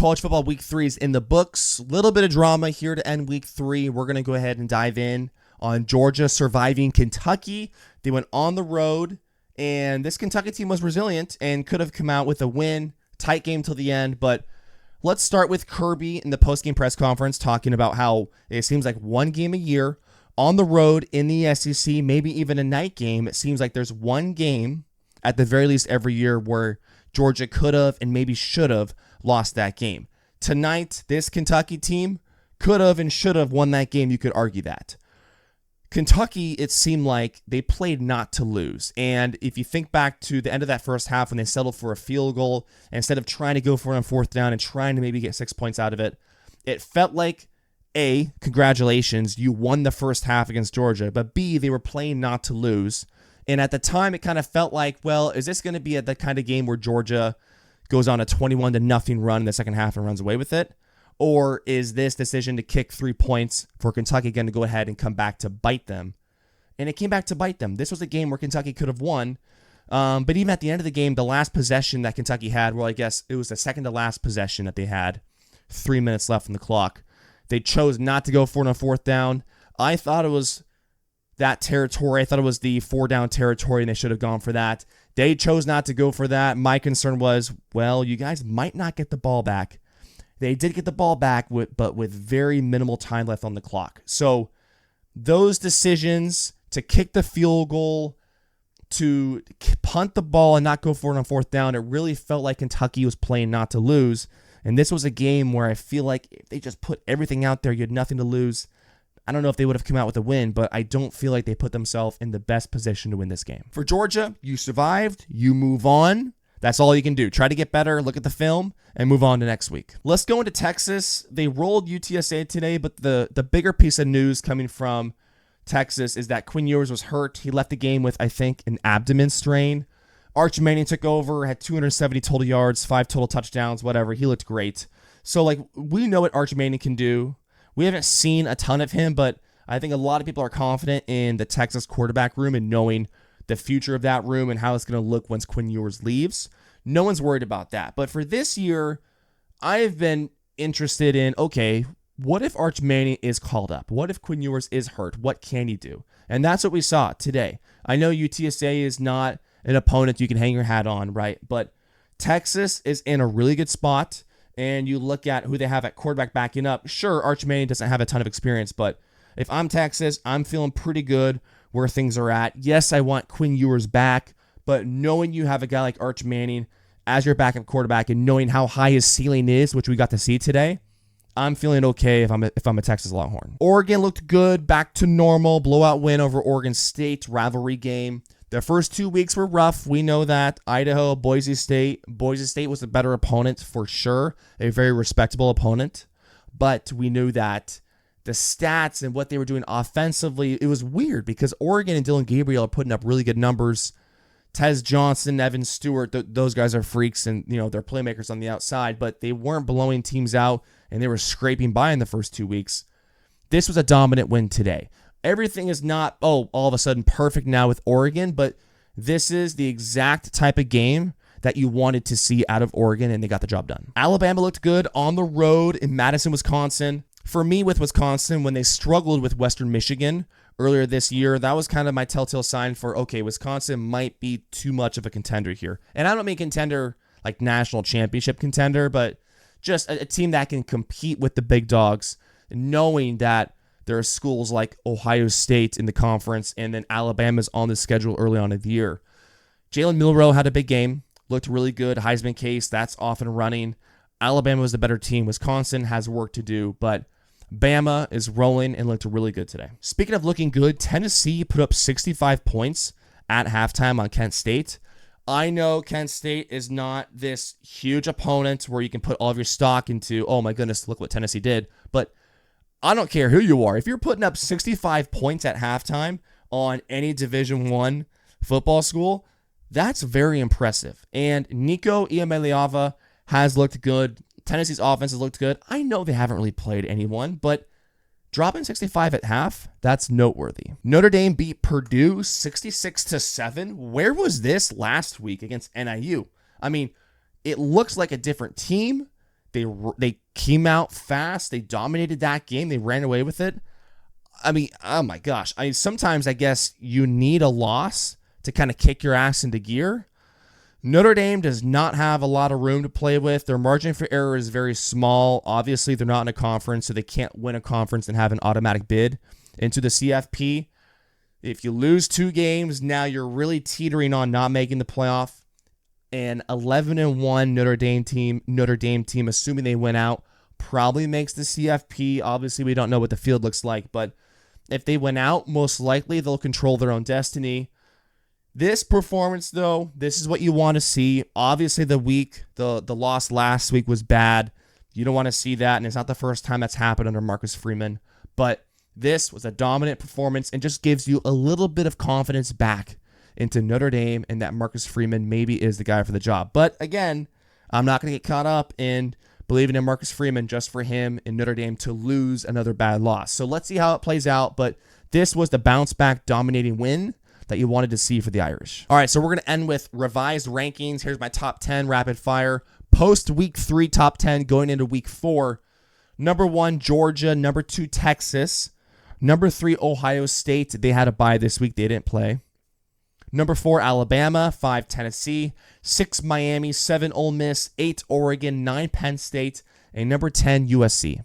college football week 3 is in the books. Little bit of drama here to end week 3. We're going to go ahead and dive in on Georgia surviving Kentucky. They went on the road, and this Kentucky team was resilient and could have come out with a win. Tight game till the end, but let's start with Kirby in the post-game press conference talking about how it seems like one game a year on the road in the SEC, maybe even a night game. It seems like there's one game at the very least every year where Georgia could have and maybe should have lost that game. Tonight, this Kentucky team could have and should have won that game. You could argue that. Kentucky, it seemed like they played not to lose. And if you think back to the end of that first half when they settled for a field goal, instead of trying to go for it on fourth down and trying to maybe get 6 points out of it, it felt like, A, congratulations, you won the first half against Georgia, but B, they were playing not to lose. And at the time, it kind of felt like, well, is this going to be the kind of game where Georgia goes on a 21-0 run in the second half and runs away with it? Or is this decision to kick 3 points for Kentucky going to go ahead and come back to bite them? And it came back to bite them. This was a game where Kentucky could have won. But even at the end of the game, the last possession that Kentucky had, well, I guess it was the second to last possession that they had, 3 minutes left on the clock. They chose not to go for it on fourth down. I thought it was that territory. I thought it was the 4-down territory, and they should have gone for that. They chose not to go for that. My concern was, well, you guys might not get the ball back. They did get the ball back, but with very minimal time left on the clock. So those decisions to kick the field goal, to punt the ball and not go for it on fourth down, it really felt like Kentucky was playing not to lose. And this was a game where I feel like if they just put everything out there, you had nothing to lose. I don't know if they would have come out with a win, but I don't feel like they put themselves in the best position to win this game. For Georgia, you survived, you move on. That's all you can do. Try to get better, look at the film, and move on to next week. Let's go into Texas. They rolled UTSA today, but the bigger piece of news coming from Texas is that Quinn Ewers was hurt. He left the game with, I think, an abdomen strain. Arch Manning took over, had 270 total yards, 5 total touchdowns, whatever. He looked great. So, we know what Arch Manning can do. We haven't seen a ton of him, but I think a lot of people are confident in the Texas quarterback room and knowing the future of that room and how it's going to look once Quinn Ewers leaves. No one's worried about that. But for this year, I've been interested in, okay, what if Arch Manning is called up? What if Quinn Ewers is hurt? What can he do? And that's what we saw today. I know UTSA is not an opponent you can hang your hat on, right? But Texas is in a really good spot, and you look at who they have at quarterback backing up. Sure, Arch Manning doesn't have a ton of experience, but if I'm Texas, I'm feeling pretty good where things are at. Yes, I want Quinn Ewers back, but knowing you have a guy like Arch Manning as your backup quarterback and knowing how high his ceiling is, which we got to see today, I'm feeling okay if I'm a Texas Longhorn. Oregon looked good, back to normal, blowout win over Oregon State, rivalry game. The first 2 weeks were rough. We know that. Idaho, Boise State. Boise State was a better opponent for sure, a very respectable opponent. But we knew that the stats and what they were doing offensively, it was weird because Oregon and Dylan Gabriel are putting up really good numbers. Tez Johnson, Evan Stewart, those guys are freaks and they're playmakers on the outside, but they weren't blowing teams out and they were scraping by in the first 2 weeks. This was a dominant win today. Everything is not, all of a sudden perfect now with Oregon, but this is the exact type of game that you wanted to see out of Oregon, and they got the job done. Alabama looked good on the road in Madison, Wisconsin. For me, with Wisconsin, when they struggled with Western Michigan earlier this year, that was kind of my telltale sign for, okay, Wisconsin might be too much of a contender here. And I don't mean contender like national championship contender, but just a team that can compete with the big dogs, knowing that there are schools like Ohio State in the conference, and then Alabama's on the schedule early on in the year. Jalen Milroe had a big game, looked really good. Heisman case, that's off and running. Alabama was the better team. Wisconsin has work to do, but Bama is rolling and looked really good today. Speaking of looking good, Tennessee put up 65 points at halftime on Kent State. I know Kent State is not this huge opponent where you can put all of your stock into, oh my goodness, look what Tennessee did, but I don't care who you are. If you're putting up 65 points at halftime on any Division I football school, that's very impressive. And Nico Iamaleava has looked good. Tennessee's offense has looked good. I know they haven't really played anyone, but dropping 65 at half, that's noteworthy. Notre Dame beat Purdue 66-7. Where was this last week against NIU? I mean, it looks like a different team. They came out fast. They dominated that game. They ran away with it. I mean, oh my gosh. Sometimes I guess you need a loss to kind of kick your ass into gear. Notre Dame does not have a lot of room to play with. Their margin for error is very small. Obviously, they're not in a conference, so they can't win a conference and have an automatic bid into the CFP. If you lose 2 games, now you're really teetering on not making the playoff. An 11-1 Notre Dame team, assuming they win out, probably makes the CFP. Obviously, we don't know what the field looks like, but if they win out, most likely they'll control their own destiny. This performance, though, this is what you want to see. Obviously, the loss last week was bad. You don't want to see that, and it's not the first time that's happened under Marcus Freeman. But this was a dominant performance and just gives you a little bit of confidence back into Notre Dame and that Marcus Freeman maybe is the guy for the job. But again, I'm not going to get caught up in believing in Marcus Freeman just for him in Notre Dame to lose another bad loss. So let's see how it plays out. But this was the bounce-back dominating win that you wanted to see for the Irish. All right, so we're going to end with revised rankings. Here's my top 10 rapid fire. Post week 3 top 10 going into week 4. Number 1, Georgia. Number 2, Texas. Number 3, Ohio State. They had a bye this week. They didn't play. Number 4, Alabama. 5, Tennessee. 6, Miami. 7, Ole Miss. 8, Oregon. 9, Penn State. And number 10, USC.